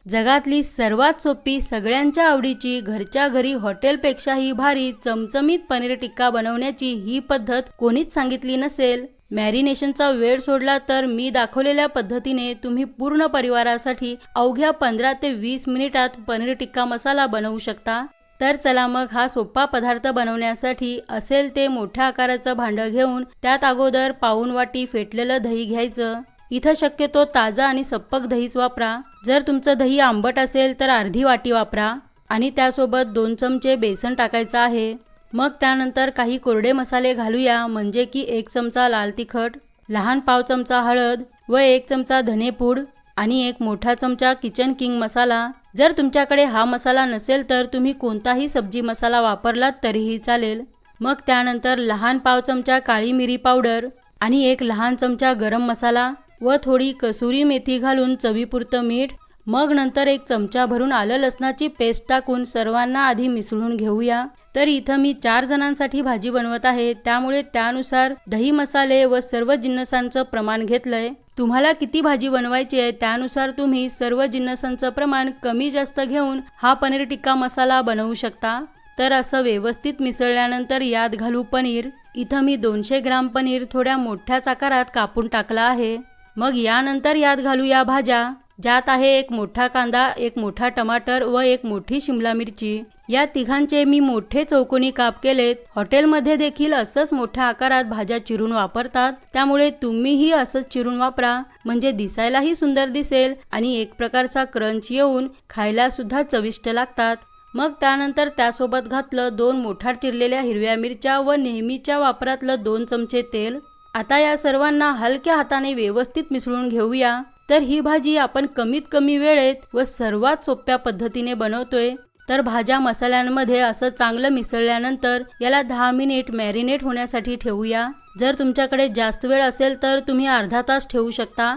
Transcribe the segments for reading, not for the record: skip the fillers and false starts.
जगातली सर्वात सोपी, सगळ्यांच्या आवडीची, घरच्या घरी हॉटेलपेक्षाही भारी चमचमीत पनीर टिक्का बनवण्याची ही पद्धत कोणीच सांगितली नसेल। मॅरिनेशनचा वेळ सोडला तर मी दाखवलेल्या पद्धतीने तुम्ही पूर्ण परिवारासाठी अवघ्या 15 ते 20 मिनिटात पनीर टिक्का मसाला बनवू शकता। तर चला मग हा सोपा पदार्थ बनवण्यासाठी असेल ते मोठ्या आकाराचं भांडं घेऊन त्यात अगोदर पाऊण वाटी फेटलेलं दही घ्यायचं। इथं शक्यतो ताजा आणि सप्पक दहीच वापरा। जर तुमचं दही आंबट असेल तर अर्धी वाटी वापरा आणि त्यासोबत 2 चमचे बेसन टाकायचं आहे। मग त्यानंतर काही कोरडे मसाले घालूया, म्हणजे की 1 चमचा लाल तिखट, लहान पाव चमचा हळद व 1 चमचा धनेपूड आणि 1 मोठा चमचा किचन किंग मसाला। जर तुमच्याकडे हा मसाला नसेल तर तुम्ही कोणताही सब्जी मसाला वापरलात तरीही चालेल। मग त्यानंतर लहान पाव चमचा काळी मिरी पावडर आणि 1 लहान चमचा गरम मसाला व थोडी कसुरी मेथी घालून चवीपुरतं मीठ। मग नंतर 1 चमचा भरून आलं लसणाची पेस्ट टाकून सर्वांना आधी मिसळून घेऊया। तर इथं मी 4 जणांसाठी भाजी बनवत आहे, त्यामुळे त्यानुसार दही, मसाले व सर्व जिन्नसांचं प्रमाण घेतलंय। तुम्हाला किती भाजी बनवायची आहे त्यानुसार तुम्ही सर्व जिन्नसांचं प्रमाण कमी जास्त घेऊन हा पनीर टिक्का मसाला बनवू शकता। तर असं व्यवस्थित मिसळल्यानंतर यात घालू पनीर। इथं मी 200 ग्राम पनीर थोड्या मोठ्याच आकारात कापून टाकला आहे। मग यानंतर यात घालूया भाज्या, ज्यात आहे 1 मोठा कांदा, 1 मोठा टमाटर व 1 मोठी शिमला मिरची। या तिघांचे मी मोठे चौकोनी काप केलेत। हॉटेलमध्ये देखील असंच मोठ्या आकारात भाज्या चिरून वापरतात, त्यामुळे तुम्हीही असंच चिरून वापरा, म्हणजे दिसायलाही सुंदर दिसेल आणि एक प्रकारचा क्रंच येऊन खायला सुद्धा चविष्ट लागतात। मग त्यानंतर त्यासोबत घातलं 2 मोठ्या चिरलेल्या हिरव्या मिरच्या व नेहमीच्या वापरातलं 2 चमचे तेल। आता या सर्वांना हलक्या हाताने व्यवस्थित मिसळून घेऊया। तर ही भाजी आपण कमीत कमी वेळेत व सर्वात सोप्या पद्धतीने बनवतोय। तर भाज्या मसाल्यांमध्ये असं चांगलं मिसळल्यानंतर याला 10 मिनिट मॅरिनेट होण्यासाठी ठेवूया। जर तुमच्याकडे जास्त वेळ असेल तर तुम्ही अर्धा तास ठेवू शकता।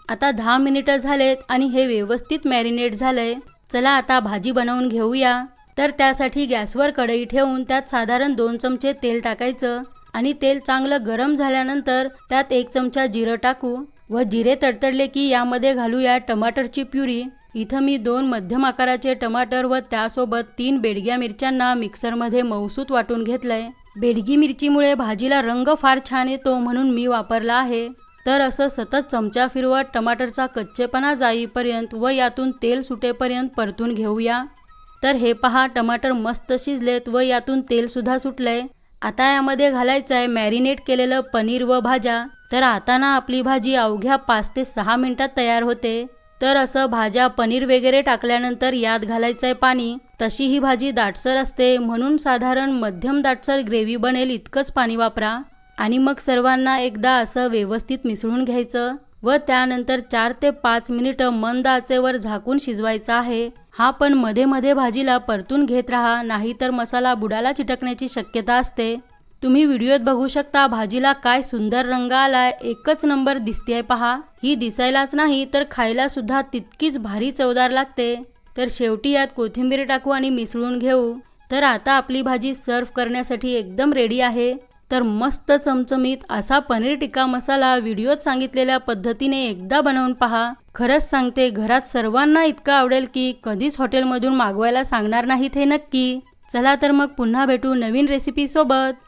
आता 10 मिनिटं झालेत आणि हे व्यवस्थित मॅरिनेट झालंय। चला आता भाजी बनवून घेऊया। तर त्यासाठी गॅसवर कढई ठेवून त्यात साधारण 2 चमचे तेल टाकायचं आणि तेल चांगलं गरम झाल्यानंतर त्यात 1 चमचा जिरं टाकू व जिरे तडतडले की यामध्ये घालूया टमाटरची प्युरी। इथं मी 2 मध्यम आकाराचे टमाटर व त्यासोबत 3 बेडग्या मिरच्यांना मिक्सरमध्ये मऊसूत वाटून घेतलंय। बेडगी मिरचीमुळे भाजीला रंग फार छान येतो म्हणून मी वापरला आहे। तर असं सतत चमचा फिरवत टमाटरचा कच्चेपणा जाईपर्यंत व यातून तेल सुटेपर्यंत परतून घेऊया। तर हे पहा, टमाटर मस्त शिजलेत व यातून तेल सुद्धा सुटलंय। आता यामध्ये घालायचं आहे मॅरिनेट केलेलं पनीर व भाज्या। तर आता ना आपली भाजी अवघ्या 5 ते 6 मिनिटात तयार होते। तर असं भाज्या, पनीर वगैरे टाकल्यानंतर यात घालायचं आहे पाणी। तशी ही भाजी दाटसर असते म्हणून साधारण मध्यम दाटसर ग्रेव्ही बनेल इतकंच पाणी वापरा आणि मग सर्वांना एकदा असं व्यवस्थित मिसळून घ्यायचं व त्यानंतर 4 ते 5 मिनिटं मंद आचेवर झाकून शिजवायचं आहे। हा पण मध्ये मध्ये भाजीला परतून घेत राहा, नाहीतर मसाला बुडाला चिटकण्याची शक्यता असते। तुम्ही व्हिडिओत बघू शकता भाजीला काय सुंदर रंग आलाय, एकच नंबर दिसतेय पहा। ही दिसायलाच नाही तर खायला सुद्धा तितकीच भारी चवदार लागते। तर शेवटी यात कोथिंबीर टाकू आणि मिसळून घेऊ। तर आता आपली भाजी सर्व्ह करण्यासाठी एकदम रेडी आहे। तर मस्त चमचमीत असा पनीर टिक्का मसाला व्हिडिओत सांगितलेल्या पद्धतीने एकदा बनवून पहा। खरंच सांगते, घरात सर्वांना इतकं आवडेल की कधीच हॉटेलमधून मागवायला सांगणार नाहीत हे नक्की। चला तर मग पुन्हा भेटू नवीन रेसिपी सोबत।